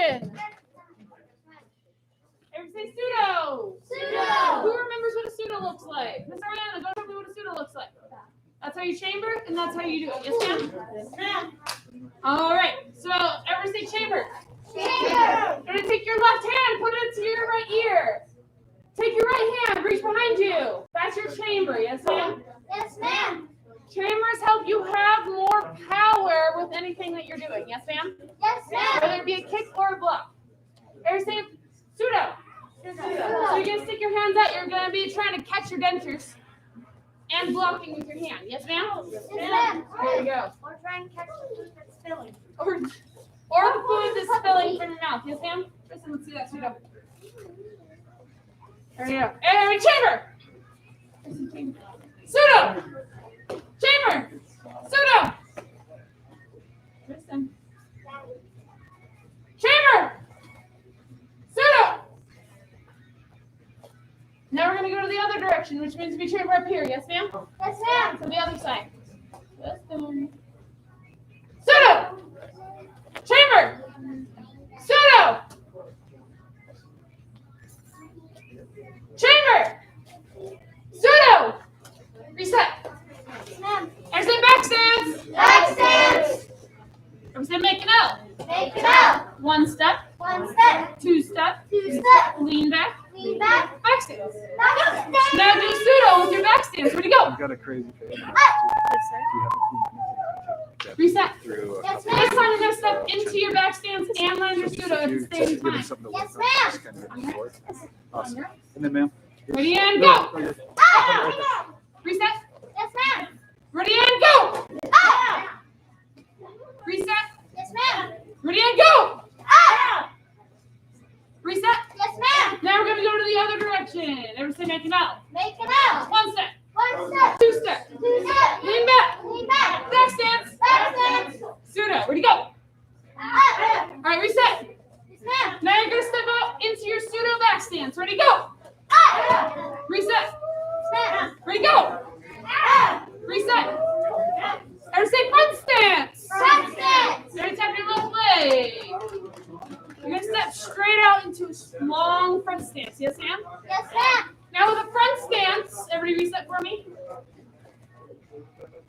direction. Everybody say pseudo. Pseudo. Who remembers what a pseudo looks like? Miss Ariana, go tell me what a pseudo looks like. That's how you chamber, and that's how you do it. Yes, ma'am? Yes, ma'am. All right. So everybody say chamber. Chamber. You're going to take your left hand, put it to your right ear. Take your right hand, reach behind you. That's your chamber. Yes, ma'am? Yes, ma'am. Chambers help you have more power with anything that you're doing. Yes, ma'am? Yes, ma'am. Whether it be a kick or a block. Everybody say pseudo. So you're going to stick your hands out. You're going to be trying to catch your dentures and blocking with your hand. Yes, ma'am? Yes, ma'am. There you go. Or try and catch the food that's spilling. Or the food that's spilling from your mouth. Yes, ma'am? Listen, let's see that pseudo. There you go. And chamber. Pseudo. Chamber. Pseudo. Listen. Chamber. Pseudo. Now we're going to go to the other direction, which means we chamber up here. Yes, ma'am? Yes, ma'am. To the other side. Listen. Pseudo. Chamber. Pseudo. Chamber. Pseudo. Reset. Yes, ma'am. Everybody back stance. Back stance. Everybody make an L. Make it out. One step. One step. Two step. Two step. Lean back. Lean back. Back stance. Back stance. Now do pseudo with your back stance. Where'd you go? You've got a crazy face. Reset. Through Yes, This ma'am. time you're going to step into your back stance and land your pseudo at the same time. Yes, ma'am. Awesome. And then, ma'am. Ready and go. Ah! Reset. Yes, ma'am. Ready and go. Ah! Reset. Yes, ma'am. Ready and go. Ah! Reset. Yes, ma'am. Now we're going to go to the other direction. Everybody make it out. Make it out. One step. One step. Two step. Two step. Lean back. Lean back. Back stance. Back stance. Pseudo. Where'd you go? Ah! All right, reset. Yes, ma'am. Now you're going to step out into your pseudo back stance. Ready, go. Ah! Reset. Yes, ma'am. Ready, go. Ah! Reset. Everybody say front stance. Front stance. Ready, tap your left leg. You're going to step straight out into a long front stance. Yes, ma'am? Yes, ma'am. Now with a front stance, everybody reset for me.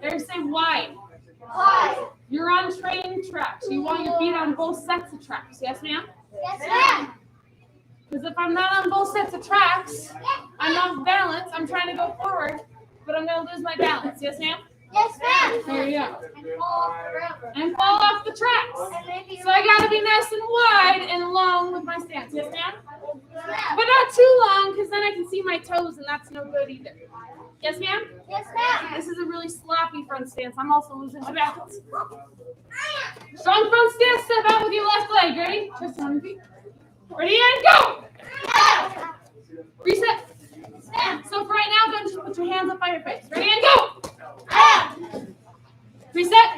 Everybody say wide. Wide. You're on train tracks. You want your feet on both sets of tracks. Yes, ma'am? Yes, ma'am. Because if I'm not on both sets of tracks, I'm off balance. I'm trying to go forward, but I'm going to lose my balance. Yes, ma'am? Yes, ma'am. There you go. And fall off the river. And fall off the tracks. And maybe So I got to be nice and wide and long with my stance. Yes, ma'am? Yes, ma'am. But not too long, because then I can see my toes, and that's no good either. Yes, ma'am? Yes, ma'am. This is a really sloppy front stance. I'm also losing my balance. Strong front stance. Step out with your left leg. Ready? Twist on your feet. Ready and go. Reset. Yes, ma'am. So for right now, go and just put your hands up by your face. Ready and go. Ah! Reset.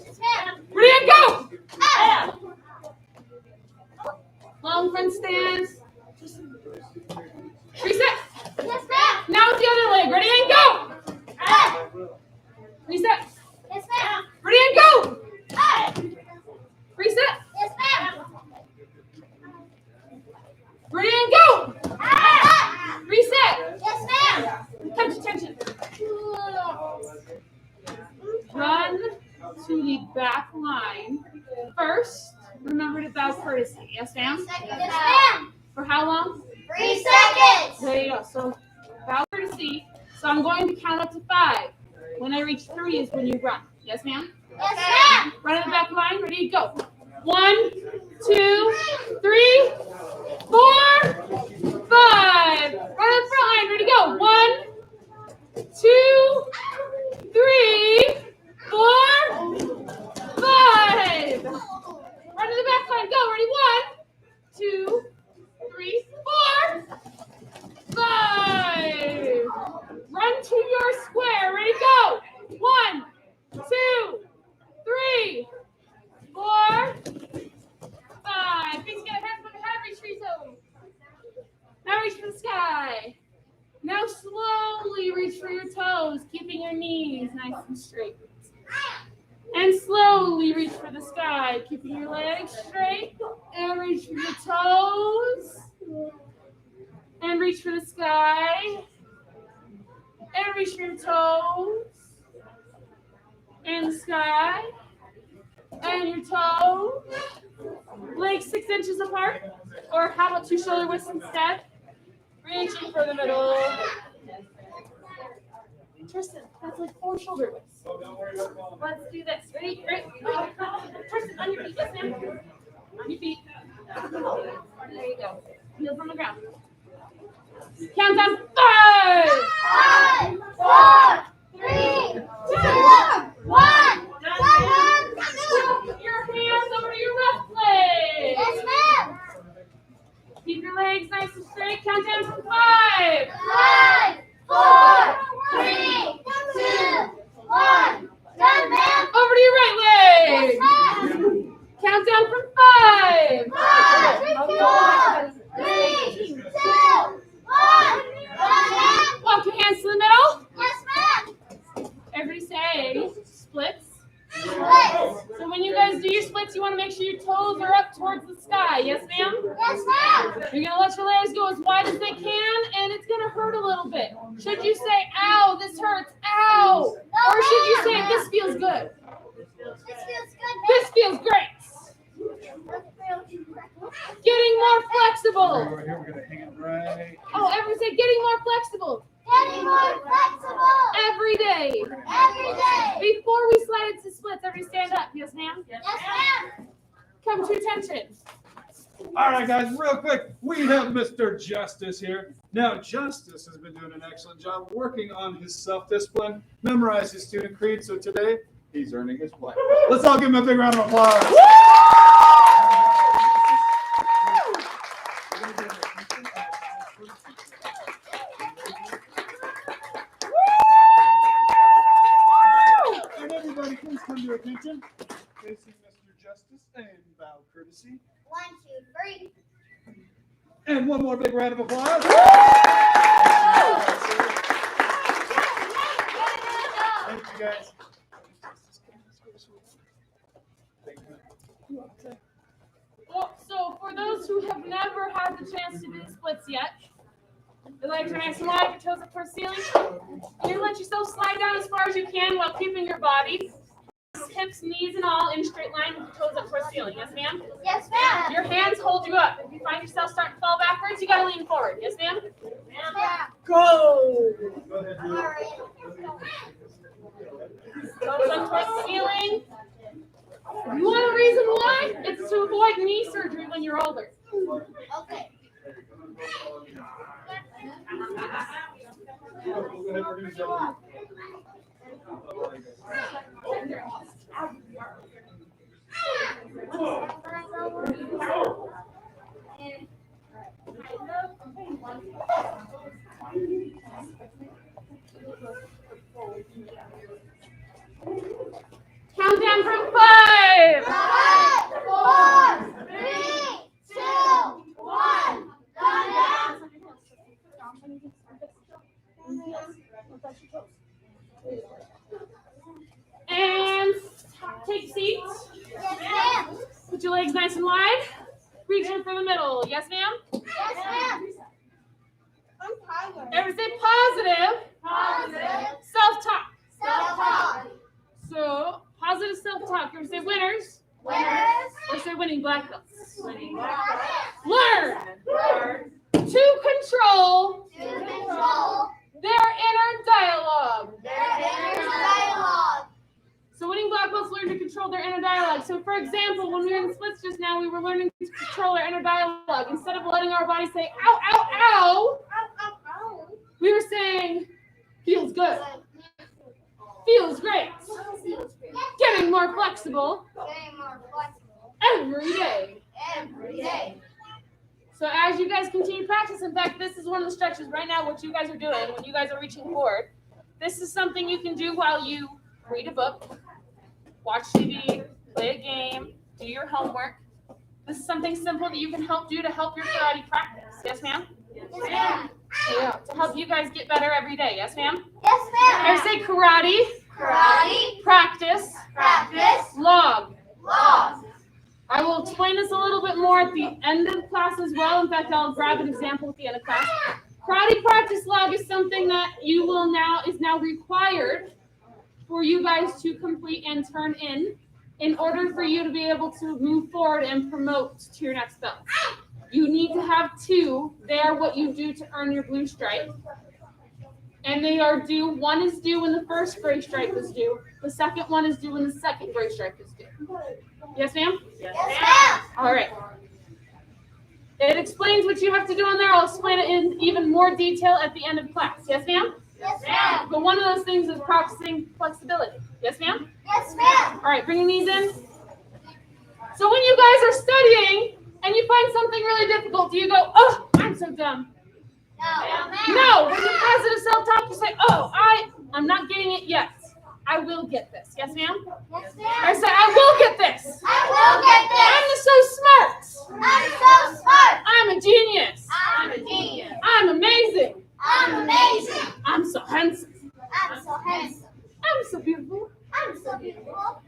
Yes, ma'am. Ready and go. Ah! Long front stance. Reset. Yes, ma'am. Now with the other leg. Ready and go. Ah! Reset. Yes, ma'am. Ready and go. Ah! Reset. Yes, ma'am. Ready and go. Ah! Reset. Yes, ma'am. Touch attention. Run to the back line. First, remember to bow courtesy. Yes, ma'am? Yes, ma'am. For how long? 3 seconds. There you go. So bow courtesy. So I'm going to count up to 5. When I reach 3 is when you run. Yes, ma'am? Yes, ma'am. Run in the back line. Ready? Go. 1, 2, 3, 4, 5. Run in the front line. Ready? Go. 1, 2, 3, 4, 5. Run to the back line. Go. Ready? 1, 2, 3, 4, 5. Run to your square. Ready? Go. 1, 2, 3, 4, 5. Feet together. Hands behind. Reach for your toes. Now reach for the sky. Now slowly reach for your toes, keeping your knees nice and straight. And And slowly reach for the sky, keeping your legs straight. And reach for your toes. And reach for the sky. And reach for your toes. And the sky. And your toes. Legs 6 inches apart. Or how about 2 shoulder widths instead? Reaching for the middle. Tristan, that's like 4 shoulder widths. Let's do this. Ready? Ready? Tristan, on your feet. Yes, ma'am. On your feet. There you go. Heels on the ground. Count down 5. 5, 4, 3, 2, 1. Keep your hands over your left leg. Yes, ma'am. Keep your legs nice and straight. Count down from 5. 5, 4, 3, 2, 1. Done, ma'am. Over to your right leg. Yes, ma'am. Count down from 5. 5, 4, 3, 2, 1. Done, ma'am. Walk your hands to the middle. Yes, ma'am. Everybody say splits. Splits. So when you guys do your splits, you want to make sure your toes are up towards the sky. Yes, ma'am? Yes, ma'am. You're going to let your legs go as wide as they can, and it's going to hurt a little bit. Should you say, ow, this hurts, ow? Or should you say, this feels good? This feels good, This feels great. Getting more flexible. Right here, we're gonna hang it right. Oh, everyone say, getting more flexible. Getting more flexible Every day. every day. Before we slide into splits, everybody stand up. Yes, ma'am? Yes, ma'am. Come to attention. All right, guys, real quick, we have Mr. Justice here. Now, Justice has been doing an excellent job working on his self-discipline, memorize his student creed, so today he's earning his plate. Let's all give him a big round of applause. And everybody, please come to attention. Facing Mr. Justice and bow courtesy. 1, 2, 3. And one more big round of applause. Thank you, guys. Well, so for those who have never had the chance to do the splits yet, the legs are nice and wide, your toes up towards the ceiling. You let yourself slide down as far as you can while keeping your body, hips, knees, and all in a straight line with your toes up towards the ceiling. Yes, ma'am? Yes, ma'am. Your hands hold you up. If you find yourself starting to fall backwards, you gotta lean forward. Yes, ma'am? Yes, ma'am. Go! Go ahead, All Drew. right. Toes up towards the ceiling. You want a reason why? It's to avoid knee surgery when you're older. Okay. Count down from 5. 5, 4, 3, 2, 1. Done, ma'am. And take seats. Yes, ma'am. Put your legs nice and wide. Reach in for the middle. Yes, ma'am? Yes, ma'am. I'm tired. Everybody say positive Positive. self-talk. Self-talk. So, positive self-talk. Everybody say winners. Winners. Or say winning black belts. Learn. Learn to control To control their inner dialogue. their inner dialogue. So winning black belts learn to control their inner dialogue. So for example, when we were in the splits just now, we were learning to control our inner dialogue. Instead of letting our body say, ow, ow, ow, we were saying, feels good, feels great, getting more flexible Getting more flexible every day. every day. So as you guys continue to practice, in fact, this is one of the stretches right now, what you guys are doing when you guys are reaching forward. This is something you can do while you read a book, watch TV, play a game, do your homework. This is something simple that you can help do to help your karate practice. Yes, ma'am? Yes, ma'am. Yeah, to help you guys get better every day. Yes, ma'am? Yes, ma'am. Or say karate Karate. Practice. Practice. Log. Log. I will explain this a little bit more at the end of class as well. In fact, I'll grab an example at the end of class. Karate practice log is something that is now required for you guys to complete and turn in order for you to be able to move forward and promote to your next belt. You need to have 2. They are what you do to earn your blue stripe. And they are due. One is due when the first gray stripe is due. The second one is due when the second gray stripe is due. Yes, ma'am? Yes, ma'am. All right. It explains what you have to do on there. I'll explain it in even more detail at the end of class. Yes, ma'am? Yes, ma'am. But one of those things is practicing flexibility. Yes, ma'am? Yes, ma'am. All right, bringing these in. So when you guys are studying and you find something really difficult, do you go, oh, I'm so dumb? No. No. When you positive self-talk, you say, oh, I'm not getting it yet. I will get this. Yes, ma'am? Yes, I ma'am. say, I will get this. I will get this. I'm so smart. I'm so smart. I'm a genius. I'm a genius. I'm amazing. I'm amazing. I'm so handsome. I'm so handsome. I'm so beautiful. I'm so beautiful.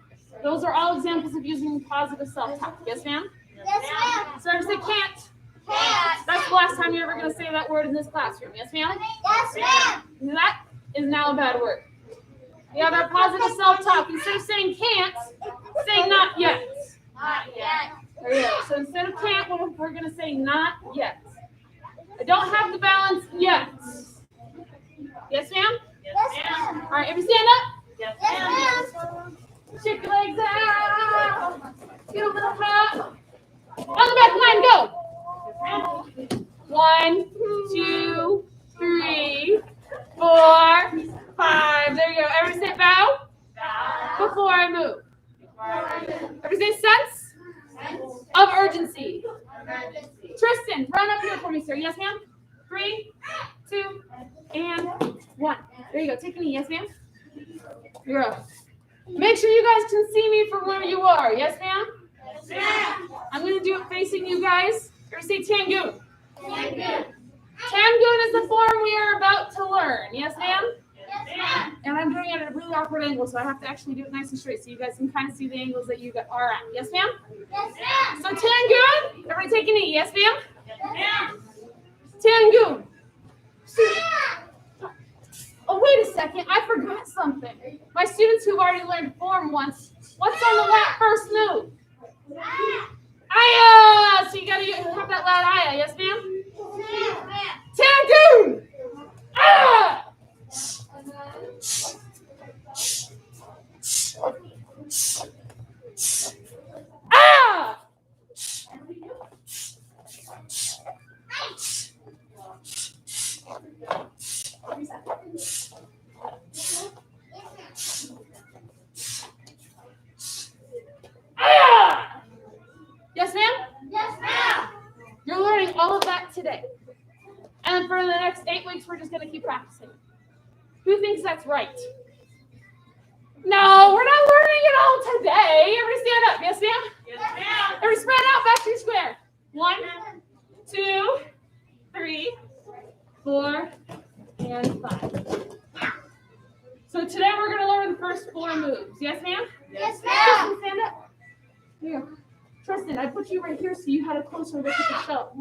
Those are all examples of using positive self-talk. Yes, ma'am? Yes, ma'am. So I say can't. Can't. That's the last time you're ever going to say that word in this classroom. Yes, ma'am? Yes, ma'am. That is now a bad word. You have that positive self-talk. Instead of saying can't, say not yet. Not yet. There you go. So instead of can't, we're going to say not yet. I don't have the balance yet. Yes, ma'am? Yes, ma'am. All right, everybody stand up. Yes, ma'am. Shake your legs out. Get a little hop. On the back line, go. 1, 2, 3, 4, 5. There you go. Everybody say bow. Before I move. Everybody say sense of urgency. Tristan, run up here for me, sir. Yes, ma'am? 3, 2, and 1. There you go. Take a knee. Yes, ma'am? You're up. Make sure you guys can see me from where you are. Yes, ma'am? Yes, ma'am. I'm going to do it facing you guys. You're going to say Tangoon. Tangoon. Tangoon is the form we are about to learn. Yes, ma'am? Yes, ma'am. And I'm doing it at a really awkward angle, so I have to actually do it nice and straight so you guys can kind of see the angles that you are at. Yes, ma'am? Yes, ma'am. So Tangoon, everybody take a knee. Yes, ma'am? Yes, ma'am. Tangoon. Oh, wait a second. I forgot something. My students who've already learned form once, what's on the first move? Aya! So you got to have that loud aya. Yes, ma'am? Yes, ma'am. Tangoon! Ah! Ah! Ah! Yes, ma'am? Yes, ma'am. You're learning all of that today. And for the next 8 weeks, we're just going to keep practicing. Who thinks that's right? No, we're not learning it all today. Everybody stand up. Yes, ma'am? Yes, ma'am. Everybody spread out back to your square. 1, 2, 3, 4, and 5. So today we're going to learn the first 4 moves. Yes, ma'am? Yes, Tristan, ma'am. stand up. Here. Tristan, I put you right here so you had a closer look at the show.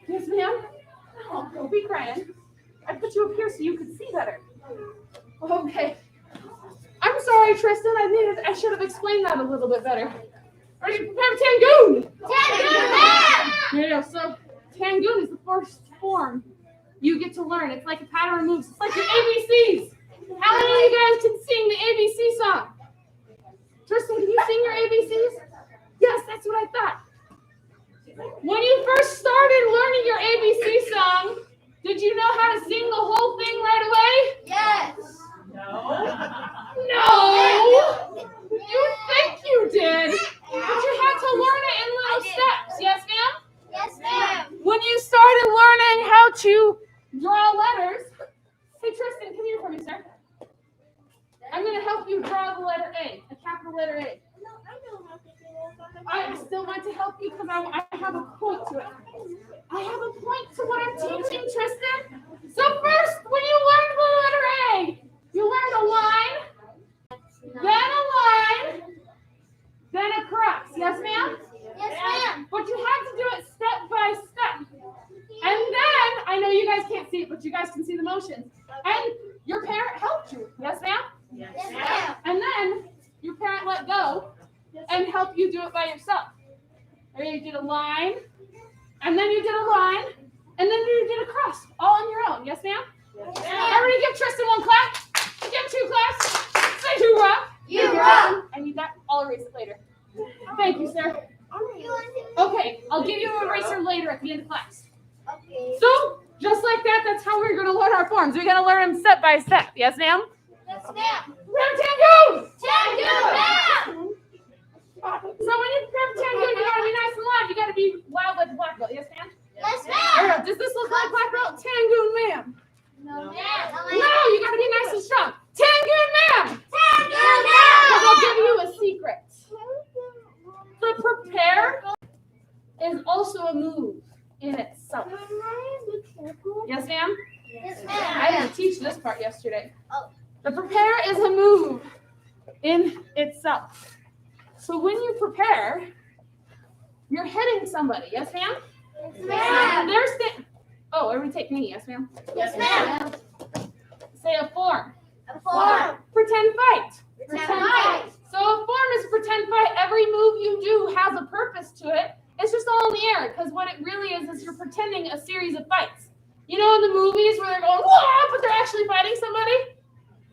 Yes, ma'am? Oh, don't be crying. I put you up here so you could see better. Okay. I'm sorry, Tristan. I should have explained that a little bit better. Are you prepared for Tangoon? Tangoon, ma'am. There you go. So Tangoon is the first form you get to learn. It's like a pattern of moves. It's like your ABCs. How many of you guys can sing the ABC song? Tristan, can you sing your ABCs? Yes, that's what I thought. When you first started learning your ABC song, did you know how to sing the whole thing right away? Yes. No! You think you did, but you had to learn it in little steps. Yes, ma'am? Yes, ma'am. When you started learning how to draw letters, hey, Tristan, come here for me, sir. I'm going to help you draw the letter A, a capital letter A. I still want to help you because I have a point to it. I have a point to what I'm teaching, Tristan. So first, when you learned the letter A, Yes, ma'am? Yes, ma'am. But you have to do it step by step. And then, I know you guys can't see it, but you guys can see the motions. And your parent helped you. Yes, ma'am? Yes, ma'am. And then your parent let go and helped you do it by yourself. Or you did a line, and then you did a line, and then you did a cross, all on your own. Yes, ma'am? Yes, ma'am. Everybody give Tristan one clap. Give 2 claps. Say you rock. You rock. I need that. I'll erase it later. Thank you, sir. You want Okay, I'll give you an eraser later at the end of class. Okay. So, just like that, that's how we're going to learn our forms. We're going to learn them step by step. Yes, ma'am? Yes, ma'am. Prepare Tangoon! Tangoon, ma'am. So when you prepare for Tangoon, you got to be nice and loud. You got to be loud like a black belt. Yes, ma'am? Yes, Or, ma'am. does this look like a black belt? Tangoon, ma'am. No, ma'am. No, you got to be nice and strong. Tangoon, ma'am. Tangoon, Because I'll ma'am. give you a secret. The prepare is also a move in itself. Yes, ma'am? Yes, I ma'am. didn't teach this part yesterday. Oh. The prepare is a move in itself. So when you prepare, you're hitting somebody. Yes, ma'am? Yes, ma'am. Oh, everybody take me. Yes, ma'am? Yes, ma'am. Say a form. A form. Pretend fight. Pretend fight. So a form is a pretend fight. Every move you do has a purpose to it. It's just all in the air because what it really is you're pretending a series of fights. You know in the movies where they're going, whoa, but they're actually fighting somebody?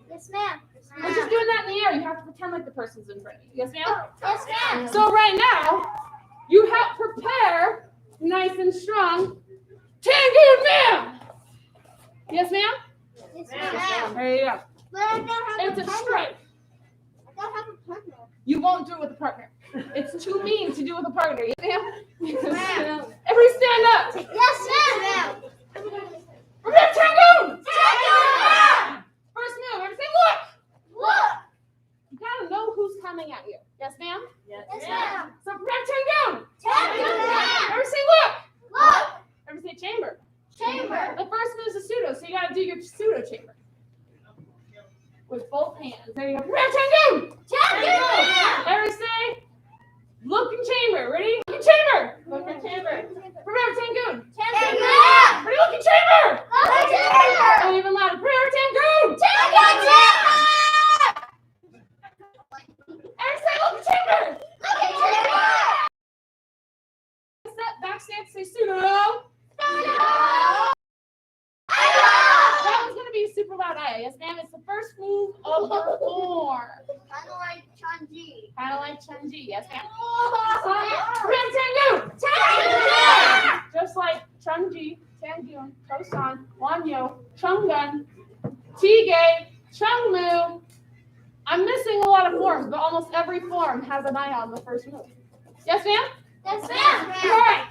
Yes, ma'am. We're just doing that in the air. You have to pretend like the person's in front of you. Yes, ma'am? Yes, ma'am. So right now, you have prepare, nice and strong. Tangoon, ma'am! Yes, ma'am? Yes, ma'am. There you go. But I don't have It's a a partner. strike. I don't have a partner. You won't do it with a partner. It's too mean to do with a partner. Yes, ma'am? Ma'am. Everybody stand up. Yes, ma'am. Prepare, Tangoon! Tangoon! First move, everybody say, look! Look. You gotta know who's coming at you. Yes, ma'am? Yes, ma'am. So prepare, Tangoon! Tangoon, ma'am. Everybody say, look! Look. Everybody say, chamber. Chamber. The first move is a pseudo, so you gotta do your pseudo chamber. With both hands. There you go. Prepare, Tangoon! Tangoon, ma'am. Everybody say, look in chamber. Ready? Look in chamber. Look in chamber. Prepare, Tangoon. Tangoon, ma'am. Ready? Look in chamber. Look at chamber. Oh, even louder. Prepare, Tangoon. Tangoon, chamber. Everybody say, look in chamber. Look at chamber. Step back stance. Say pseudo. That one's gonna be super loud. Yes, ma'am. It's the first move of your form. Kind of like Chanji. Kind of like Chun-Ji. Yes, ma'am. Prepare, Tangoon. Tangoon. Just like Chun-Ji, Tangoon, Tosan, Wanyo, Chungun, Tige, Chungmu. I'm missing a lot of forms, but almost every form has an eye on the first move. Yes, ma'am? Yes, ma'am. All right.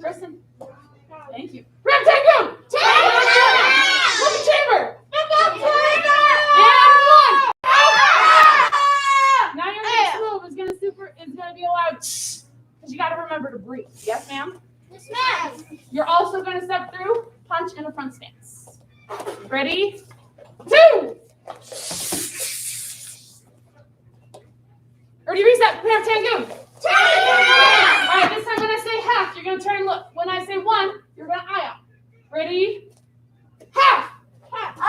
Tristan. Thank you. Prep Tangoon! Tangoon! Look at chamber! Look at chamber! And one! Now your next move is gonna be a loud because you gotta remember to breathe. Yes, ma'am? Yes, ma'am. You're also gonna step through, punch in a front stance. Ready? 2! Ready, reset, prepare, Tangoon. Tangoon! All right, this time when I say half, you're going to turn and look. When I say 1, you're going to eye out. Ready? Half. Half. 1.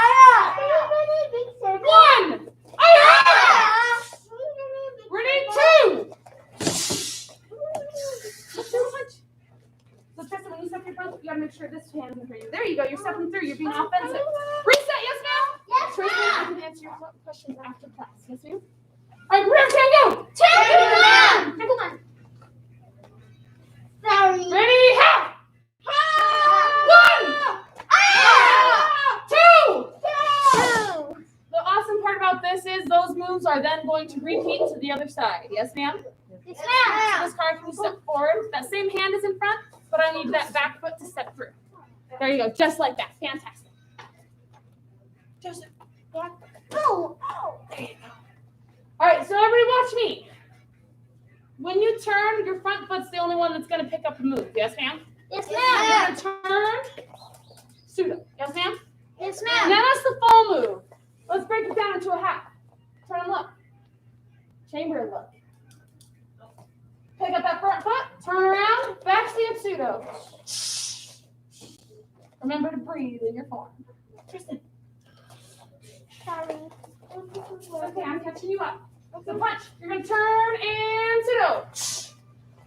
Eye out. Ready? 2. Let's do a punch. So, Tristan, when you step your punch, you got to make sure this hand is in front of you. There you go. You're stepping through. You're being offensive. Reset, yes, ma'am? Yes, Tristan, ma'am. you can answer your questions after class. Yes, ma'am? All right, prepare, Tango. Tangoon, ma'am. Come on. Sorry. Ready? Half. 1. 2. The awesome part about this is those moves are then going to repeat to the other side. Yes, ma'am? Yes, ma'am. This card can step forward. That same hand is in front, but I need that back foot to step through. There you go. Just like that. Fantastic. Just back. Oh. There you go. All right, so everybody watch me. When you turn, your front foot's the only one that's going to pick up the move. Yes, ma'am? Yes, You're ma'am. going to turn, pseudo. Yes, ma'am? Yes, Now ma'am. that's the full move. Let's break it down into a half. Turn and look. Chamber and look. Pick pseudo. Remember to breathe in your form. Tristan. Sorry. Okay, I'm catching you up. So punch. You're going to turn and pseudo.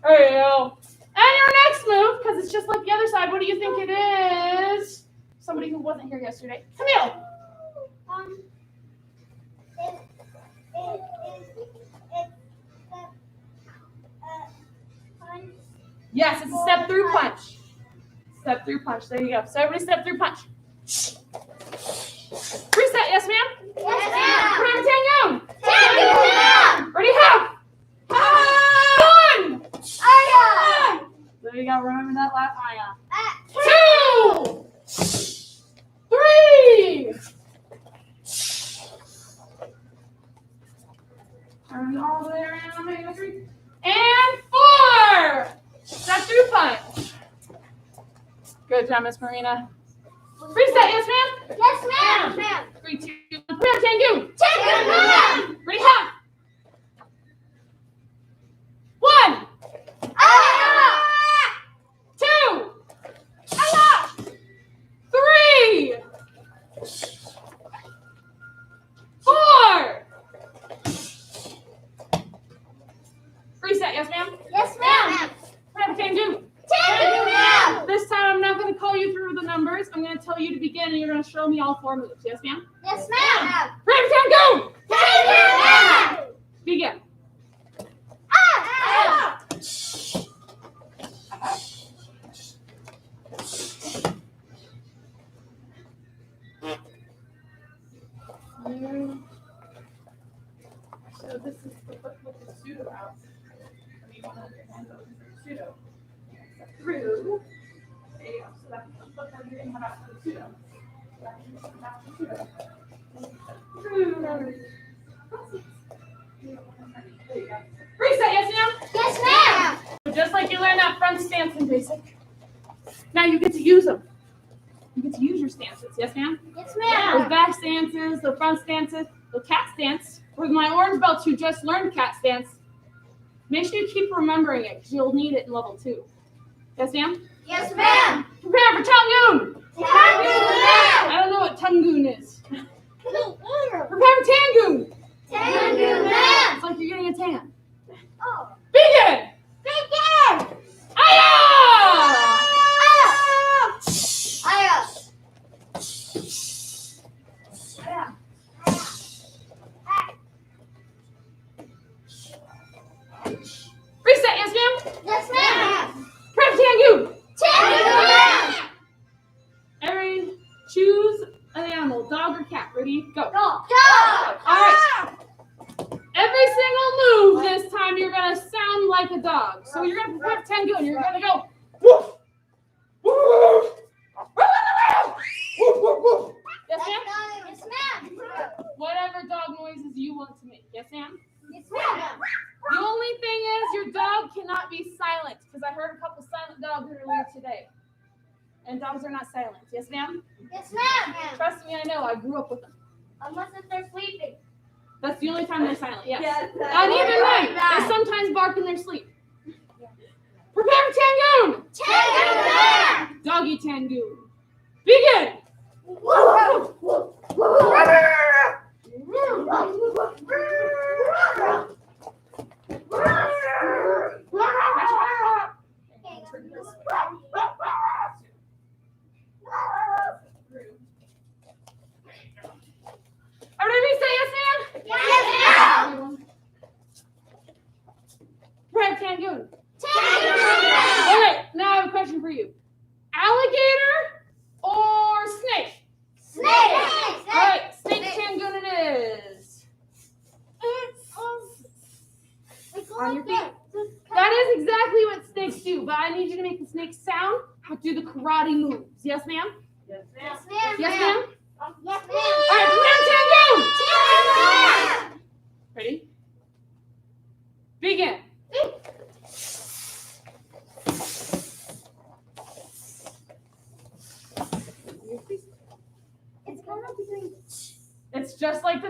There you go. And your next move, because it's just like the other side, what do you think it is? Somebody who wasn't here yesterday. Camille. Yes, it's a step through punch. Step through punch. There you go. So everybody step through punch. Reset. Yes, ma'am? Yes, ma'am. Prime Tangoon. Tangoon. Ready, have. One. Aya. There you go. Remember that last Aya. 2. 3. Turn all the way around. Maybe 3. And 4. Step through punch. Good job, Miss Marina. Reset, yes, ma'am? Yes, ma'am. 3, 2, 1. Prime Tangoon. Tangoon. Ready, have. 1. Aya. 2. 3. 4. Reset, yes, ma'am? Yes, ma'am. Prime Tangoon. Tangoon. This time I'm not going to call you through the numbers. I'm going to tell you to begin, and you're going to show me all 4 moves. Yes, ma'am? Yes, ma'am. Prime Tangoon. Tangoon. Begin. Aya. So this is the foot with the pseudo out. So you want to have your hand over the pseudo. Step through. There you go. So that's the foot that you're going to have out for the pseudo. So that means you have the pseudo. Through. There you go. Reset, yes, ma'am? Yes, ma'am. So just like you learned that front stance in basic, now you get to use them. You get to use your stances. Yes, ma'am? Yes, Those ma'am. back stances, the front stances, the cat stance. With my orange belts who just learned cat stance, make sure you keep remembering it because you'll need it in level 2. Yes, ma'am? Yes, ma'am. Prepare for Tangoon! Tangoon. I don't know what Tangoon is. Prepare for Tangoon! Tangoon. It's like you're getting a tan. Oh. Begin! Aya! Aya. Reset, yes, ma'am? Yes, ma'am. Prep Tangoon! Tangoon. Every choose an animal, dog or cat. Ready? Go. Go. All right. Every single move this time you're gonna sound like a dog. So you're gonna prep Tangoon. You're gonna go. Woof! Woof! Woof, woof, woof. Yes, ma'am? Yes, ma'am. Whatever dog noises you want to make. Yes, ma'am? Yes, ma'am. The only thing is your dog cannot be silent because I heard a couple silent dogs earlier today. And dogs are not silent. Yes, ma'am? Yes, ma'am. Trust me, I know. I grew up with them. Unless if they're sleeping. That's the only time they're silent. Yes. Yes, And even then, they sometimes bark in their sleep. Prepare for Tangoon! Tangoon. Doggy Tangoon. Begin! Everybody say yes, ma'am? Yes, ma'am. Prep Tangoon. Tangoon. All right, now I have a question for you. Alligator or snake? Snake. All right, snake Tangoon it is. On your feet. That is exactly what snakes do, but I need you to make the snake sound, but do the karate moves. Yes, ma'am? Yes, ma'am. Yes, ma'am? Yes, All right, prepare Tangoon! Ready? Begin. It's gonna be doing. It's just like the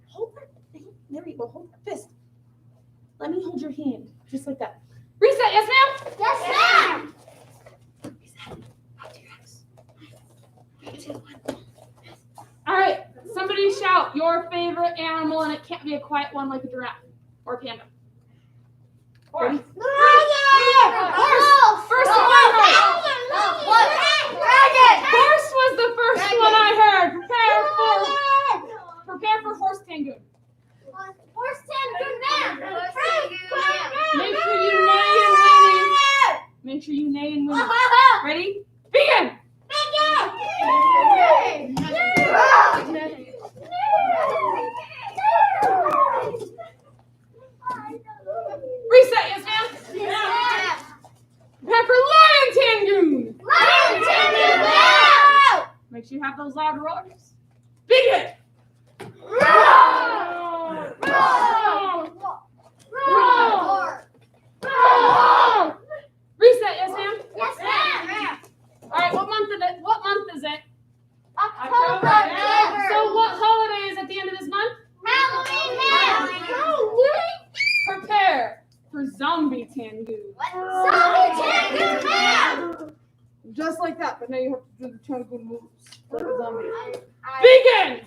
hold that thing. There you go. Hold that fist. Let me hold your hand. Just like that. Reset. Yes, ma'am? Yes, ma'am. All right, somebody shout your favorite animal, and it can't be a quiet one like a giraffe or a panda. Ready? First one I heard. Horse was the first one I heard. Prepare for horse tangoon. Horse tangoon man. Make sure you neigh and whinny. Make sure you neigh and whinny. Ready? Begin. Reset, yes ma'am? Prepare for lion tangoon. Make sure you have those loud roars. Begin. Reset, yes ma'am? All right, what month is it? October. So what holiday is at the end of this month? Halloween. Prepare for zombie tangoon. Zombie tangoon man. Just like that, but now you have to do the tangoon moves for the zombie. Begin!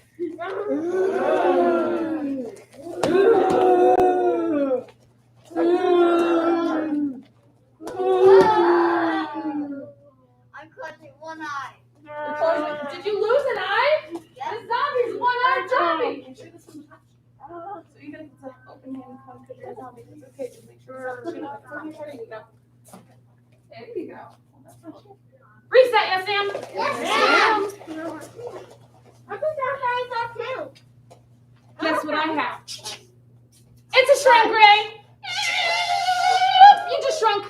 I'm clutching one eye. Did you lose an eye? The zombie's one-eyed zombie. Make sure this one's touched. So even if it's an open hand come because you're a zombie, it's okay. Just make sure it's not. There you go. There you go. Reset, yes, Sam? Yes, ma'am. I think that guy's up too. Guess what I have? It's a shrunk ray. You just shrunk.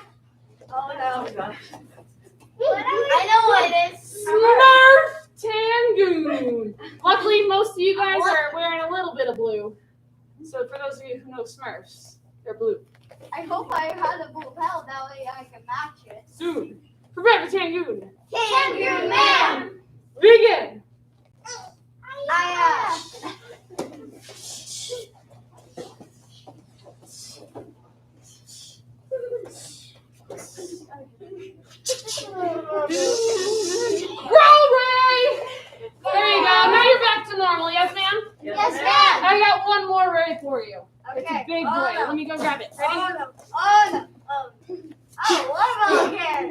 Oh no. I know what it is. Smurf Tangoon. Luckily, most of you guys are wearing a little bit of blue. So for those of you who know Smurfs, they're blue. I hope I had a blue belt, that way I can match it. Soon. Prepare for Tangoon. Tangoon man. Begin. Roll Ray. There you go. Now you're back to normal. Yes, ma'am? Yes, ma'am. I got one more ray for you. It's a Okay. big boy. Let me go grab it. Ready? What about again?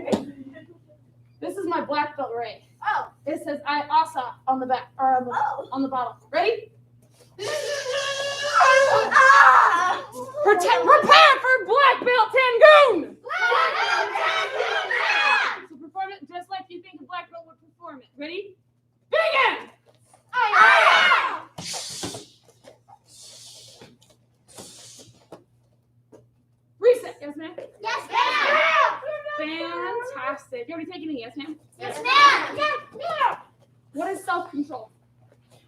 This is my black belt ray. Oh. It says I Asa on the back or on the bottle. Ready? Prepare for black belt Tangoon. So perform it just like you think a black belt would perform it. Ready? Begin. Reset. Yes, ma'am. Yes, ma'am. Fantastic. You already taken it? Yes, ma'am. Yes, ma'am. What is self-control?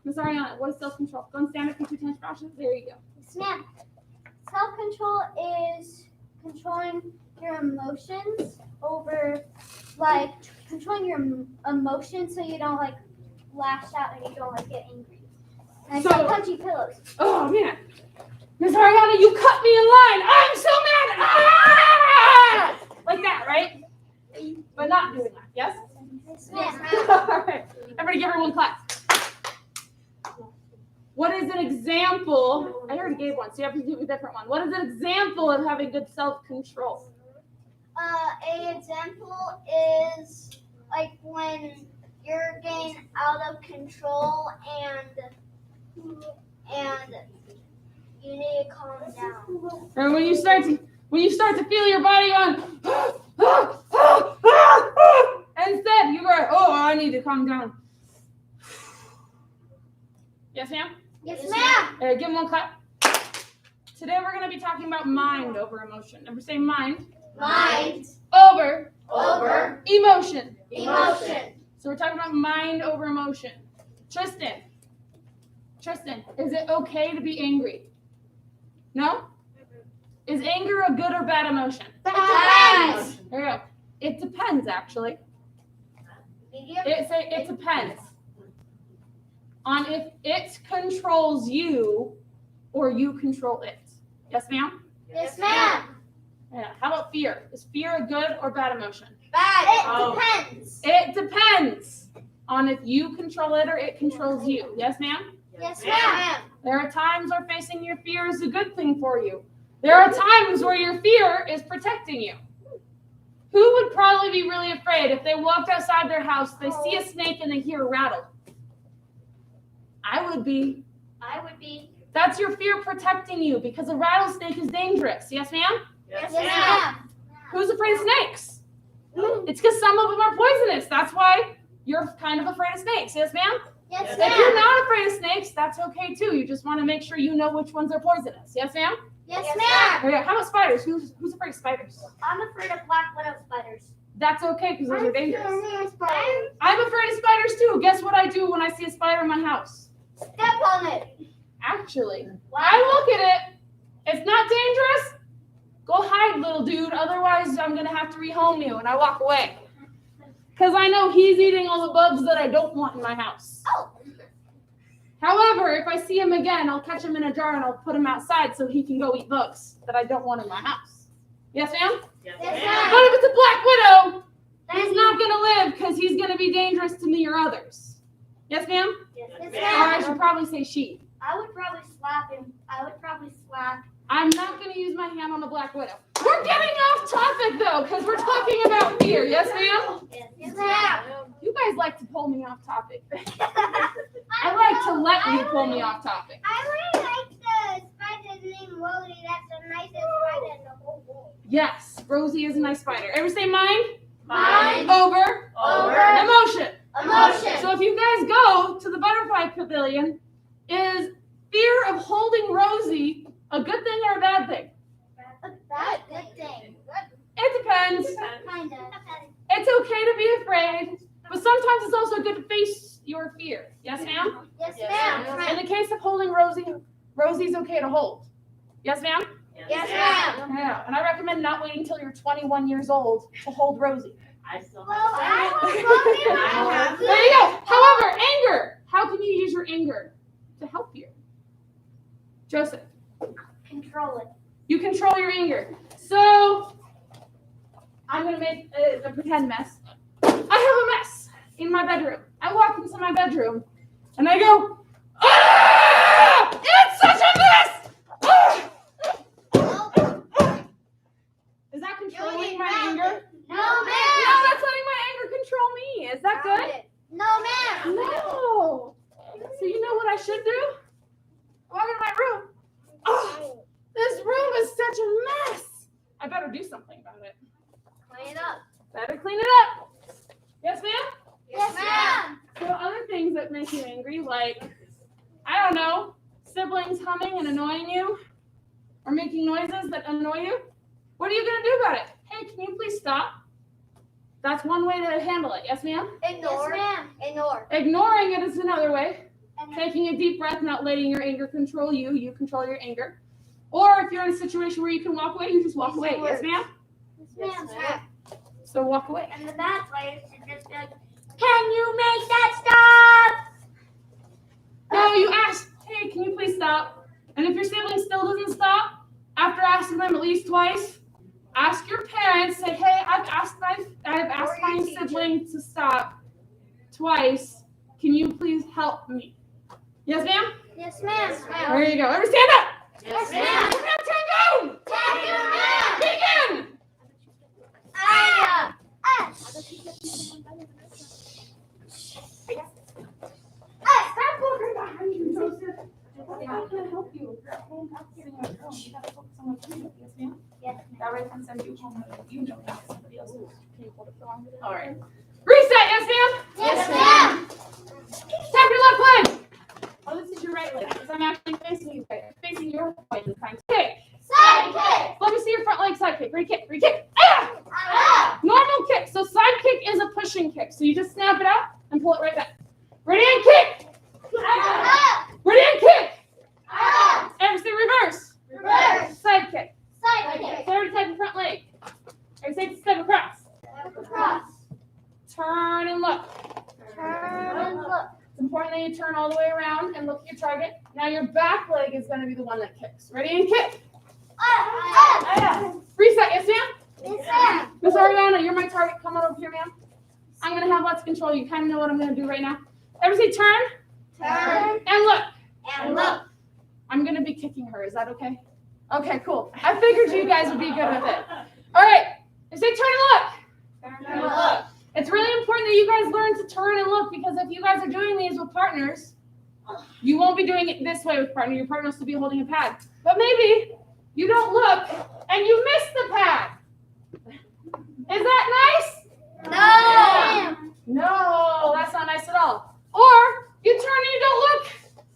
Miss Ariana, what is self-control? Go and stand up, put your tennis brushes. There you go. Yes, ma'am. Self-control is controlling your emotions over, like, controlling your emotions so you don't, like, lash out and you don't, like, get angry. And So- so, punchy pillows. Oh, man. Miss Ariana, you cut me in line. I'm so mad. Ah! Like that, right? But not doing that. Yes? Yes, ma'am. All right. Everybody give her one clap. What is an example? I already gave one, so you have to do a different one. What is an example of having good self-control? An example is, like, when you're getting out of control and you need to calm down. Or when you start to feel your body going, instead you go, oh, I need to calm down. Yes, ma'am? Yes, ma'am. Give them one clap. Today we're going to be talking about mind over emotion. Never say mind. Mind Over over emotion. emotion. So we're talking about mind over emotion. Tristan, is it okay to be angry? No? Is anger a good or bad emotion? Depends. There you go. It depends, actually. Medium. It depends on if it controls you or you control it. Yes, ma'am? Yes, ma'am. Yeah. How about fear? Is fear a good or bad emotion? Bad. It depends. It depends on if you control it or it controls you. Yes, ma'am? Yes, ma'am. There are times where facing your fear is a good thing for you. There are times where your fear is protecting you. Who would probably be really afraid if they walked outside their house, they see a snake, and they hear a rattle? I would be. I would be. That's your fear protecting you because a rattlesnake is dangerous. Yes, ma'am? Yes, ma'am. Who's afraid of snakes? It's because some of them are poisonous. That's why you're kind of afraid of snakes. Yes, ma'am? Yes, If ma'am. you're not afraid of snakes, that's okay too. You just want to make sure you know which ones are poisonous. Yes, ma'am? Yes, ma'am. Okay, how about spiders? Who's afraid of spiders? I'm afraid of black widow spiders. That's okay because those are dangerous. I'm afraid of spiders too. Guess what I do when I see a spider in my house? Step on it. Actually, I look at it. It's not dangerous. Go hide, little dude. Otherwise, I'm going to have to rehome you. And I walk away. Because I know he's eating all the bugs that I don't want in my house. Oh. However, if I see him again, I'll catch him in a jar and I'll put him outside so he can go eat bugs that I don't want in my house. Yes, ma'am? Yes, But ma'am. if it's a black widow, he's not going to live because he's going to be dangerous to me or others. Yes, ma'am? Yes, Or I should ma'am. probably say she. I would probably slap him. I would probably slap. I'm not going to use my hand on the black widow. We're getting off topic, though, because we're talking about fear. Yes, ma'am? Yes, ma'am. You guys like to pull me off topic. I like to let you pull me off topic. I really like the spider named Rosie. That's the nicest spider in the whole world. Yes, Rosie is a nice spider. Ever say mine? Mine. Over. Over. Emotion. Emotion. So if you guys go to the butterfly pavilion, is fear of holding Rosie a good thing or a bad thing? That's a good thing. It depends. Kinda. It's okay to be afraid, but sometimes it's also good to face your fear. Yes, ma'am? Yes, In ma'am. the case of holding Rosie, Rosie's okay to hold. Yes, ma'am? Yes, ma'am. Yeah, and I recommend not waiting until you're 21 years old to hold Rosie. Well, I There you go. However, anger. How can you use your anger to help you? Joseph, control it. you control your anger. So, I'm going to make a pretend mess. I have a mess in my bedroom. I walk into my bedroom and I go, ah! It's such a mess! Ah! Is that controlling my anger? No, No, ma'am. that's letting my anger control me. Is that good? No, ma'am. No. So you know what I should do? Walk into my room. Oh, this room is such a mess. I better do something about it. Clean it up. Better clean it up. Yes, ma'am? Yes, ma'am. So other things that make you angry, like, I don't know, siblings humming and annoying you, or making noises that annoy you. What are you going to do about it? Hey, can you please stop? That's one way to handle it. Yes, ma'am? Ignore. Yes, ma'am. Ignore. Ignoring it is another way. Taking a deep breath, not letting your anger control you. You control your anger. Or if you're in a situation where you can walk away, you just walk away. Yes, ma'am? Yes, ma'am. So walk away. And the bad way is to just be like, can you make that stop? No, you ask, hey, can you please stop? And if your sibling still doesn't stop, after asking them at least twice, ask your parents, say, hey, I've asked my sibling to stop twice. Can you please help me? Yes, ma'am? Yes, ma'am. There you go. Everybody stand up. Yes, ma'am. Go. Begin. Stop looking behind you, Joseph. How can I help you? If you're at home, not getting my phone. You gotta focus on what you do. Yes, ma'am? Yes, That way I can send you home. You know that somebody else is capable of belong with it. All right. Reset, yes, ma'am? Yes, ma'am. Tap your left leg. Oh, this is your right leg because I'm actually facing you right. I'm facing your way. Kind of kick. Side kick. Let me see your front leg side kick. Ready kick. Ready kick. Ah! Ah. Normal kick. So side kick is a pushing kick. So you just snap it out and pull it right back. Ready and kick. Ah. Ready and kick. Ah. Everything reverse. Reverse. Side kick. Side kick. Third type of front leg. Every take a step across. Cross. Turn and look. Turn and look. It's important that you turn all the way around and look at your target. Now your back leg is going to be the one that kicks. Ready and kick. Ah. Reset, yes, ma'am? Yes, ma'am. Miss Ariana, you're my target. Come on over here, ma'am. I'm I'm going to have lots of control. You kind of know what I'm going to do right now. Everybody say turn. Turn. And look. And look. I'm going to be kicking her. Is that okay? Okay, cool. I figured you guys would be good with it. All right. I say turn and look. Turn and look. It's really important that you guys learn to turn and look, because if you guys are doing these with partners, you won't be doing it this way with partner. Your partner will still be holding a pad. But maybe you don't look and you miss the pad. Is that nice? No. No, that's not nice at all. Or you turn and you don't look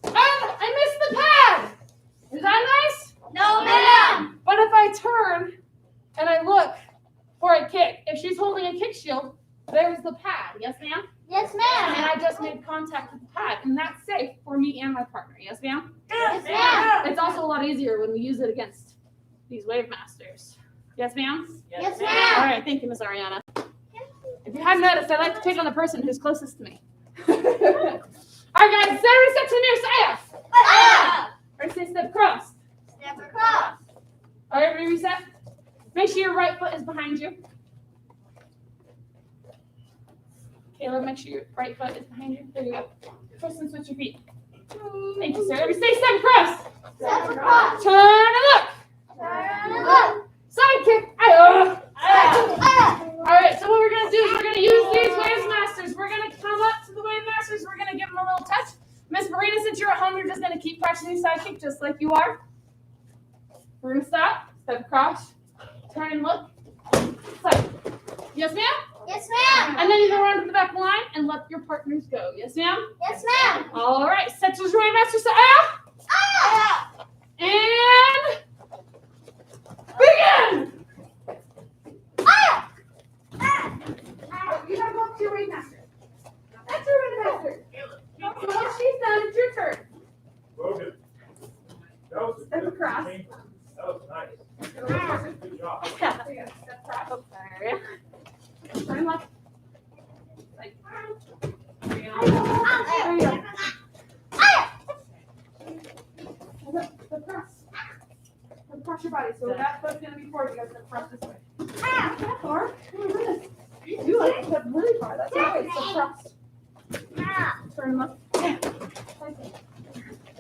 and I miss the pad. Is that nice? No, ma'am. But if I turn and I look for a kick, if she's holding a kick shield, there's the pad. Yes, ma'am? Yes, And ma'am. I just made contact with the pad, and that's safe for me and my partner. Yes, ma'am? Yes, ma'am. It's also a lot easier when we use it against these wave masters. Yes, ma'am? Yes, All ma'am. right, thank you, Miss Ariana. If you hadn't noticed, I like to pick on the person who's closest to me. All right, guys, everybody step to the nearest aisle. Everybody say step across. Step across. All right, everybody reset. Make sure your right foot is behind you. Caleb, make sure your right foot is behind you. There you go. Twist and switch your feet. Thank you, sir. Everybody say step across. Step across. Turn and look. Turn and look. Side kick. All right, so what we're going to do is we're going to use these wave masters. We're going to come up to the wave masters. We're going to give them a little touch. Miss Marina, since you're at home, you're just going to keep practicing side kick just like you are. We're going to stop. Step across. Turn and look. Side. Yes, ma'am? Yes, ma'am. And then you go around to the back line and let your partners go. Yes, ma'am? Yes, ma'am. All right. Set your wave masters to and begin. You gotta go up to your wave master. That's your wave master. So once she's done, it's your turn. Okay. That was a Step good across. thing. That was nice. Good job. Yeah. Step across. Oh, sorry. Turn left. Like, there you go. Step across. Step across your body. So that foot's gonna be forward. You gotta step across this way. Not that far. Oh my goodness. You like to step really far. That's okay. Step across. Turn left.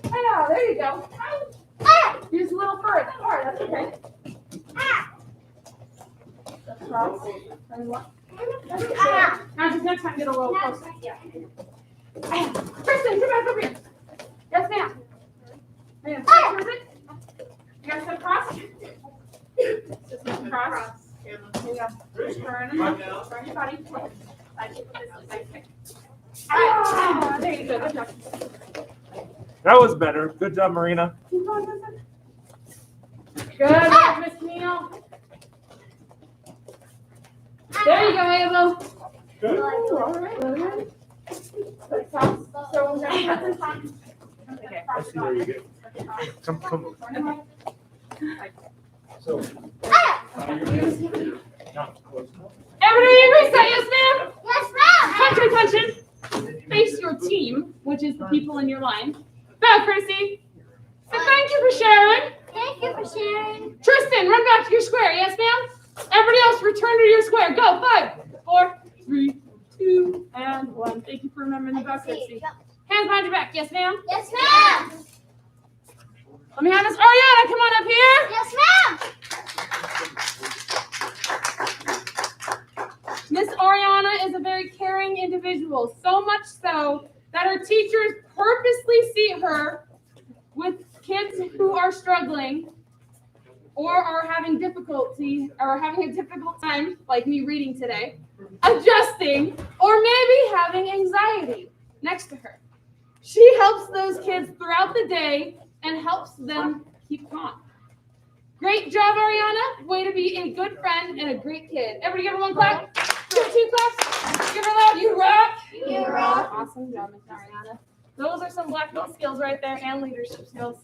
Oh, there you go. Use a little further. All right, that's okay. Step across. Turn left. Now just next time get a little closer. Kristen, come back over here. Yes, ma'am. Ma'am, where is it? You guys step across? Just step across. Here you go. Turn and look. Turn your body. Side kick with this side kick. All right. There you go. Good job. That was better. Good job, Marina. Keep going, Kristen. Good work, Miss Camille. There you go, Ava. Good. All right. Step across. So we're going to have this time. Okay. I see where you get. Come. So. Not close enough. Everybody reset, yes, ma'am? Yes, ma'am. Attention. Face your team, which is the people in your line. Bow, Chrissy. So thank you for sharing. Thank you for sharing. Tristan, run back to your square, yes, ma'am? Everybody else, return to your square. Go, 5, 4, 3, 2, and 1. Thank you for remembering the bow, Chrissy. Hands behind your back, yes, ma'am? Yes, ma'am. Let me have Miss Ariana come on up here. Yes, ma'am. Miss Ariana is a very caring individual, so much so that her teachers purposely seat her with kids who are struggling or are having difficulty or having a difficult time, like me reading today, adjusting, or maybe having anxiety next to her. She helps those kids throughout the day and helps them keep calm. Great job, Ariana. Way to be a good friend and a great kid. Everybody give her one clap. Give her 2 claps. Give her loud. You rock. You rock. Awesome job, Miss Ariana. Those are some black belt skills right there and leadership skills.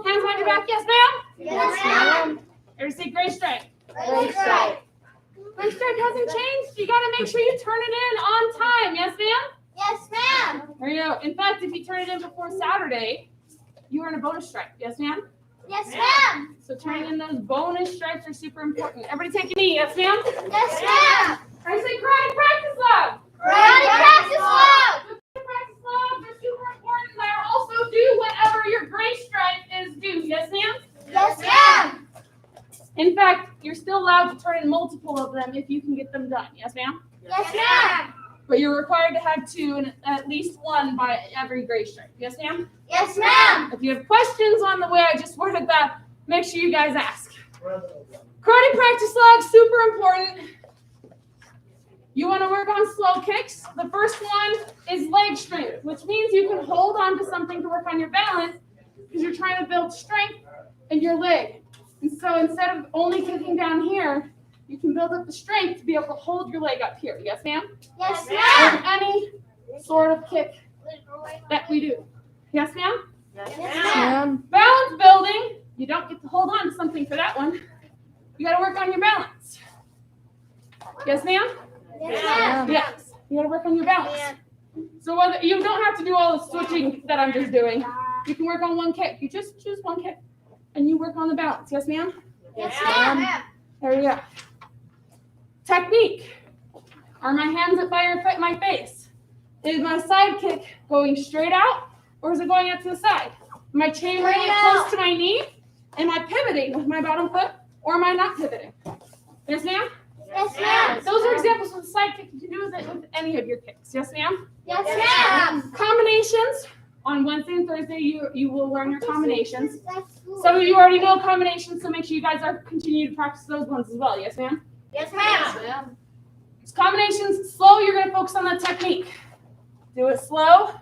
Hands behind your back. Yes, ma'am? Yes, ma'am. Everybody say gray stripe. Great stripe. Gray stripe hasn't changed. You got to make sure you turn it in on time. Yes, ma'am? Yes, ma'am. There you go. In fact, if you turn it in before Saturday, you earn a bonus stripe. Yes, ma'am? Yes, ma'am. So turning in those bonus stripes are super important. Everybody take a knee. Yes, ma'am? Yes, ma'am. I say cry in practice lab. Great even multiple of them if you can get them done. Yes, ma'am? Yes, ma'am. But you're required to have 2 and at least 1 by every grade stripe. Yes, ma'am? Yes, ma'am. If you have questions on the way I just worded that, make sure you guys ask. Karate practice log, super important. You want to work on slow kicks. The first one is leg strength, which means you can hold on to something to work on your balance because you're trying to build strength in your leg. And so instead of only kicking down here, you can build up the strength to be able to hold your leg up here. Yes, ma'am? Yes, With ma'am. any sort of kick that we do. Yes, ma'am? Yes, ma'am. Balance building. You don't get to hold on to something for that one. You got to work on your balance. Yes, ma'am? Yes, ma'am. Yes. You got to work on your balance. So whether you don't have to do all the switching that I'm just doing. You can work on one kick. You just choose one kick, and you work on the balance. Yes, ma'am? Yes, ma'am. There we go. Technique. Are my hands up by my face? Is my side kick going straight out, or is it going out to the side? Am I chambering Straight it out. close to my knee? Am I pivoting with my bottom foot, or am I not pivoting? Yes, ma'am? Yes, ma'am. Those are examples of the side kick. You can do with any of your kicks. Yes, ma'am? Yes, ma'am. Combinations. On Wednesday and Thursday, you will learn your combinations. Some of you already know combinations, so make sure you guys continue to practice those ones as well. Yes, ma'am? Yes, ma'am. Combinations, slow, you're going to focus on the technique. Do it slow.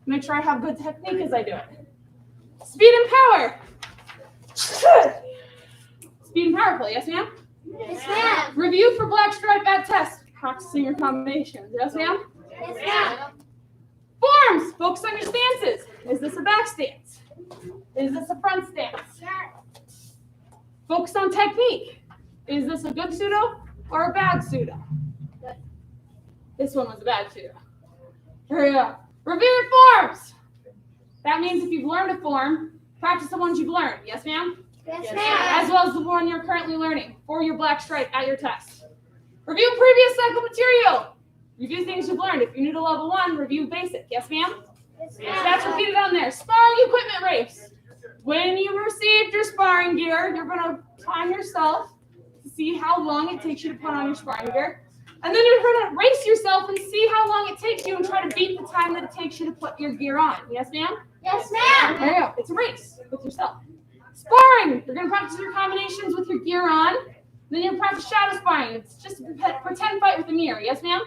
Make sure I have good technique as I do it. Speed and power. Speed and power play. Yes, ma'am? Yes, ma'am. Review for black stripe at test. Practicing your combinations. Yes, ma'am? Yes, ma'am. Forms. Focus on your stances. Is this a back stance? Is this a front stance? Focus on technique. Is this a good pseudo or a bad pseudo? This one was a bad pseudo. Here we go. Review your forms. That means if you've learned a form, practice the ones you've learned. Yes, ma'am? Yes, As ma'am. well as the one you're currently learning for your black stripe at your test. Review previous cycle material. Review things you've learned. If you're new to level 1, review basic. Yes, ma'am? Yes, That's repeated on there. Sparring equipment race. When you received your sparring gear, you're going to time yourself to see how long it takes you to put on your sparring gear. And then you're going to race yourself and see how long it takes you and try to beat the time that it takes you to put your gear on. Yes, ma'am? Yes, ma'am. There you go. It's a race with yourself. Sparring. You're going to practice your combinations with your gear on. Then you're going to practice shadow sparring. It's just a pretend fight with a mirror. Yes, ma'am?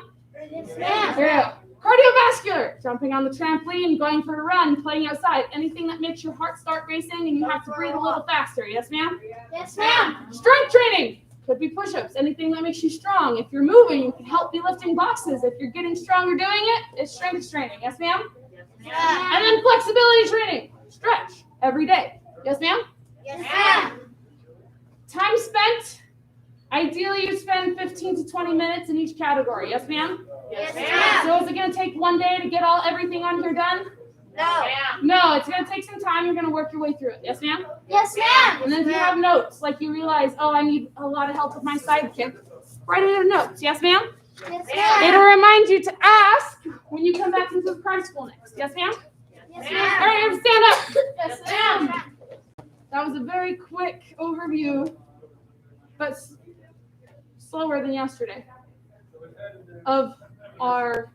Yes, ma'am. There you go. Cardiovascular. Jumping on the trampoline, going for a run, playing outside. Anything that makes your heart start racing and you have to breathe a little faster. Yes, ma'am? Yes, ma'am. Strength training. Could be push-ups. Anything that makes you strong. If you're moving, you can help be lifting boxes. If you're getting stronger doing it, it's strength training. Yes, ma'am? And then flexibility training. Stretch every day. Yes, ma'am? Yes, ma'am. Time spent. Ideally, you spend 15 to 20 minutes in each category. Yes, ma'am? Yes, ma'am. So is it going to take one day to get everything on here done? No. No, it's going to take some time. You're going to work your way through it. Yes, ma'am? Yes, ma'am. And then if you have notes, like you realize, oh, I need a lot of help with my sidekick, write it in notes. Yes, ma'am? Yes, ma'am. It'll remind you to ask when you come back into the karate school next. Yes, ma'am? Yes, All ma'am. right, you have to stand up. Yes, ma'am. That was a very quick overview, but slower than yesterday, of our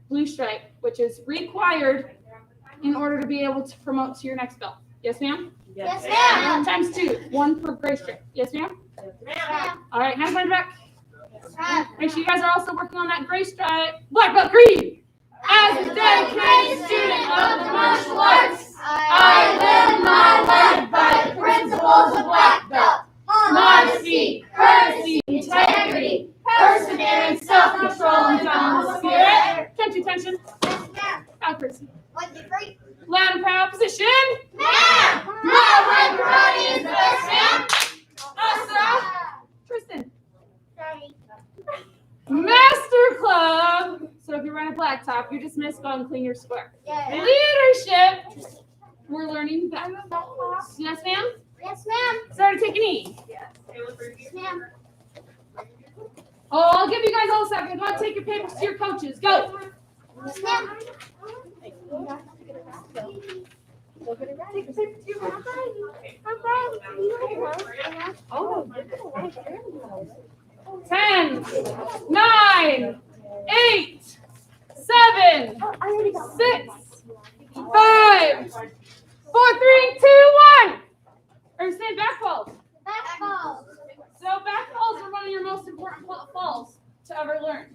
blue stripe, which is required in order to be able to promote to your next belt. Yes, ma'am? Yes, ma'am. Times 2, 1 per gray stripe. Yes, ma'am? Ma'am. All right, hands behind your back. Ma'am. Make sure you guys are also working on that gray stripe. Black belt green. As a dedicated student of the martial arts, I live my life by the principles of black belt. Modesty, courtesy, integrity, perseverance, self-control, and dominant spirit. Tension. Yes, ma'am. Accuracy. 1, 2, 3. Loud and proud position. Ma'am. My way karate is the best, ma'am. Asa. Tristan. Sorry. Master Club. So if you're wearing a black top, you're dismissed. Go and clean your square. Yes. Leadership. We're learning that. Yes, ma'am? Yes, ma'am. Start to take a knee. Yes, ma'am. Oh, I'll give you guys all a second. Go and take your papers to your coaches. Go. Yes, ma'am. Oh. 10, 9, 8, 7, 6, 5, 4, 3, 2, 1. Or say back falls. Back falls. So back falls are one of your most important falls to ever learn.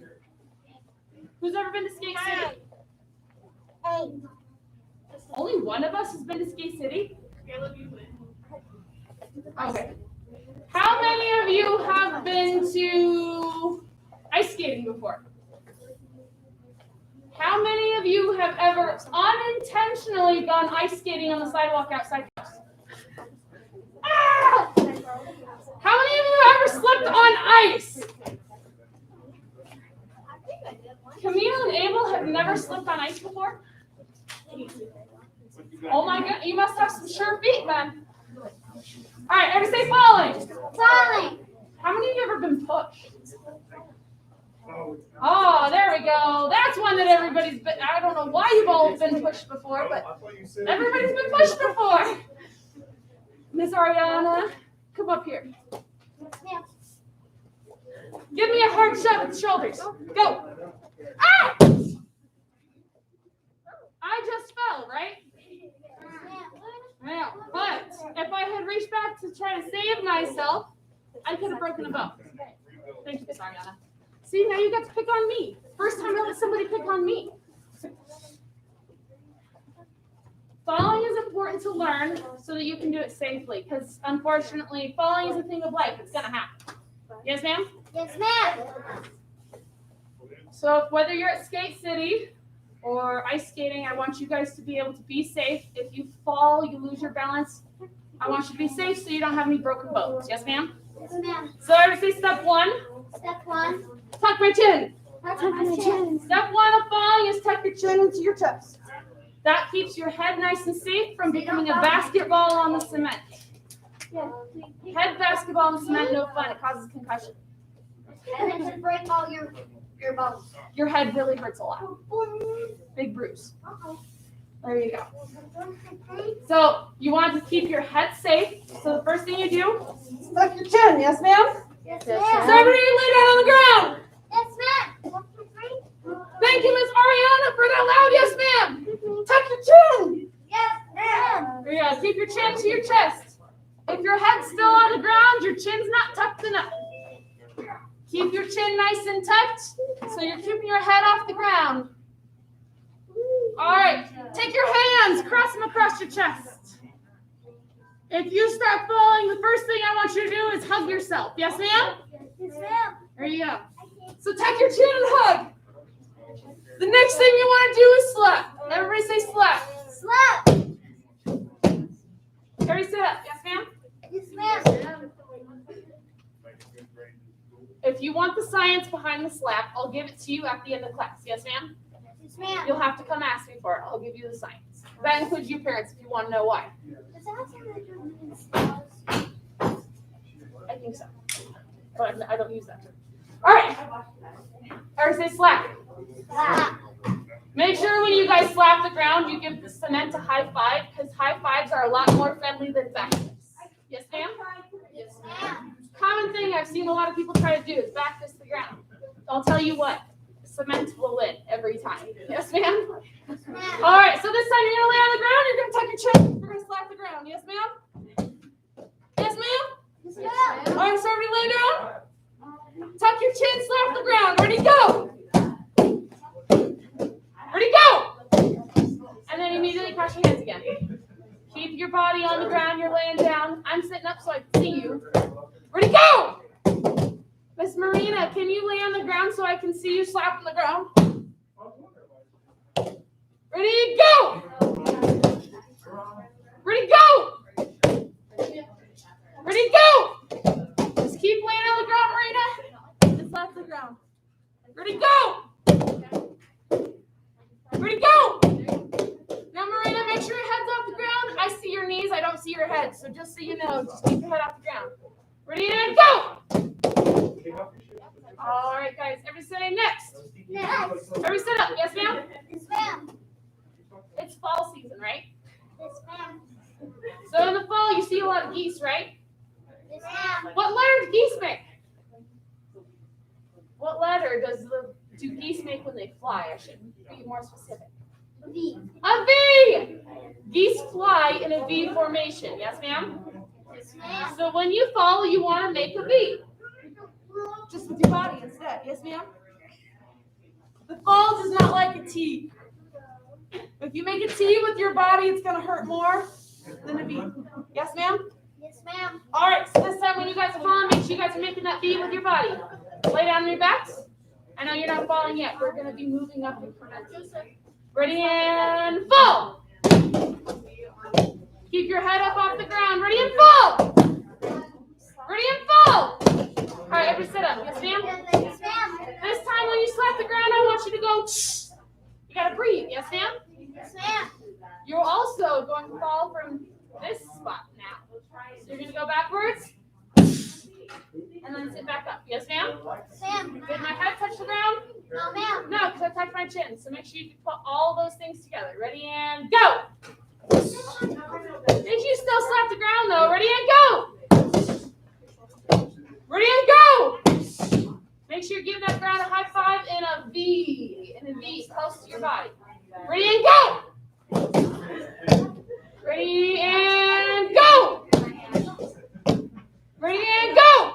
Who's ever been to Skate City? 8. Only one of us has been to Skate City? Okay. How many of you have been to ice skating before? How many of you have ever unintentionally gone ice skating on the sidewalk outside your house? Ah! How many of you ever slipped on ice? Camille and Abel have never slipped on ice before? Oh my god, you must have some sure feet then. All right, everybody say falling. Falling. How many of you have ever been pushed? Oh, there we go. That's one that everybody's been. I don't know why you've all been pushed before, but everybody's been pushed before. Miss Ariana, come up here. Yeah. Give me a hard shot with the shoulders. Go. Ah! I just fell, right? Yeah, but if I had reached back to try to save myself, I could have broken a bone. Thank you, Miss Ariana. See, now you got to pick on me. First time I let somebody pick on me. Falling is important to learn so that you can do it safely, because unfortunately, falling is a thing of life. It's going to happen. Yes, ma'am? Yes, ma'am. So whether you're at Skate City or ice skating, I want you guys to be able to be safe. If you fall, you lose your balance. I want you to be safe so you don't have any broken bones. Yes, ma'am? Yes, ma'am. So everybody say step 1. Step 1. Tuck my chin. Tuck my chin. Step 1 of falling is tuck your chin into your chest. That keeps your head nice and safe from becoming a basketball on the cement. Head basketball on the cement, no fun. It causes concussion. And then to break all your bones. Your head really hurts a lot. Big bruise. There you go. So you want to keep your head safe. So the first thing you do is tuck your chin. Yes, ma'am? Yes, So ma'am. everybody lay down on the ground. Yes, ma'am. Thank you, Miss Ariana, for that loud yes, ma'am. Tuck your chin. Yes, ma'am. There you go. Keep your chin to your chest. If your head's still on the ground, your chin's not tucked enough. Keep your chin nice and tucked so you're keeping your head off the ground. All right. Take your hands, cross them across your chest. If you start falling, the first thing I want you to do is hug yourself. Yes, ma'am? Yes, ma'am. There you go. So tuck your chin and hug. The next thing you want to do is slap. Everybody say slap. Slap. Everybody sit up. Yes, ma'am? Yes, ma'am. If you want the science behind the slap, I'll give it to you at the end of class. Yes, ma'am? Yes, ma'am. You'll have to come ask me for it. I'll give you the science. That includes you parents if you want to know why. Does that have something to do with spells? I think so. But I don't use that term. All right. Or say slap. Slap. Make sure when you guys slap the ground, you give the cement a high five, because high fives are a lot more friendly than back fists. Yes, ma'am? Yes, ma'am. Common thing I've seen a lot of people try to do is back fist the ground. I'll tell you what, cement will win every time. Yes, ma'am? Yes, ma'am. All right, so this time you're gonna lay on the ground, you're gonna tuck your chin, we're gonna slap the ground. Yes, ma'am? Yes, ma'am? Yes, ma'am. All right, so everybody lay down. Tuck your chin, slap the ground. Ready, go. Ready, go. And then immediately cross your hands again. Keep your body on the ground, you're laying down. I'm sitting up so I can see you. Ready, go. Miss Marina, can you lay on the ground so I can see you slapping the ground? Ready, go. Ready, go. Ready, go. Just keep laying on the ground, Marina. Just slap the ground. Ready, go. Ready, go. Now, Marina, make sure your head's off the ground. I see your knees. I don't see your head. So just so you know, just keep your head off the ground. Ready, and go. All right, guys. Everybody say next. Next. Everybody sit up. Yes, ma'am? Yes, ma'am. It's fall season, right? Yes, ma'am. So in the fall, you see a lot of geese, right? Yes, ma'am. What letter do geese make? What letter do geese make when they fly? I should be more specific. V. A V! Geese fly in a V formation. Yes, ma'am? Yes, ma'am. So when you fall, you want to make a V. Just with your body instead. Yes, ma'am? The fall does not like a T. If you make a T with your body, it's going to hurt more than a V. Yes, ma'am? Yes, ma'am. All right, so this time when you guys are falling, make sure you guys are making that V with your body. Lay down on your backs. I know you're not falling yet. We're going to be moving up incrementally. Ready and fall. Keep your head up off the ground. Ready and fall. Ready and fall. All right, everybody sit up. Yes, ma'am? Yes, ma'am. This time when you slap the ground, I want you to go. You got to breathe. Yes, ma'am? Yes, ma'am. You're also going to fall from this spot now. So you're going to go backwards and then sit back up. Yes, ma'am? Yes, ma'am. Did my head touch the ground? No, ma'am. No, because I touched my chin. So make sure you put all those things together. Ready and go. Make sure you still slap the ground though. Ready and go. Ready and go. Make sure you give that ground a high five in a V. In a V, close to your body. Ready and go. Ready and go. Ready and go.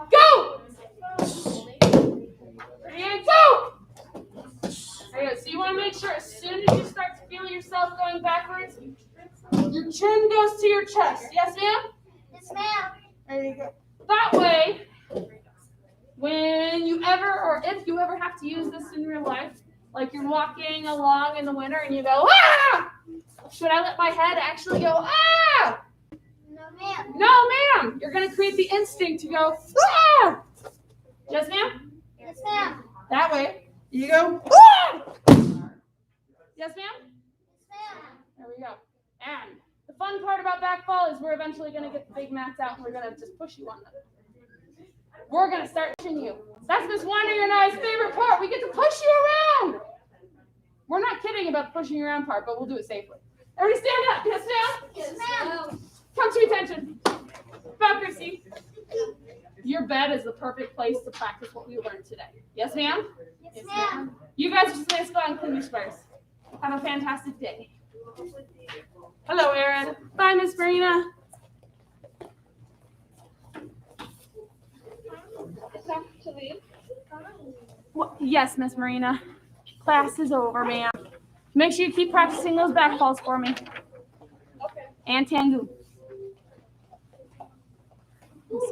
Go. Ready and go. There you go. So you want to make sure as soon as you start to feel yourself going backwards, your chin goes to your chest. Yes, ma'am? Yes, ma'am. There you go. That way, when you ever, or if you ever have to use this in real life, like you're walking along in the winter and you go, ah! Should I let my head actually go, ah? No, ma'am. No, ma'am. You're going to create the instinct to go, ah! Yes, ma'am? Yes, ma'am. That way, you go, ah! Yes, ma'am? Yes, ma'am. There we go. And the fun part about back fall is we're eventually going to get the big mats out and we're going to just push you on them. We're going to start pushing you. That's Miss Wandering and I's favorite part. We get to push you around. We're not kidding about the pushing around part, but we'll do it safely. Everybody stand up. Yes, ma'am? Yes, ma'am. Come to attention. Bow, Christy. Your bed is the perfect place to practice what we learned today. Yes, ma'am? Yes, ma'am. You guys are just going to go and clean your spurs. Have a fantastic day. Hello, Erin. Bye, Miss Marina. Well, yes, Miss Marina. Class is over, ma'am. Make sure you keep practicing those back falls for me. Okay. And Tangu. That's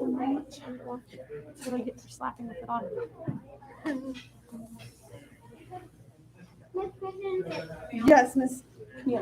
what I get for slapping with it on. Miss Christian. Yes, Miss. Yeah.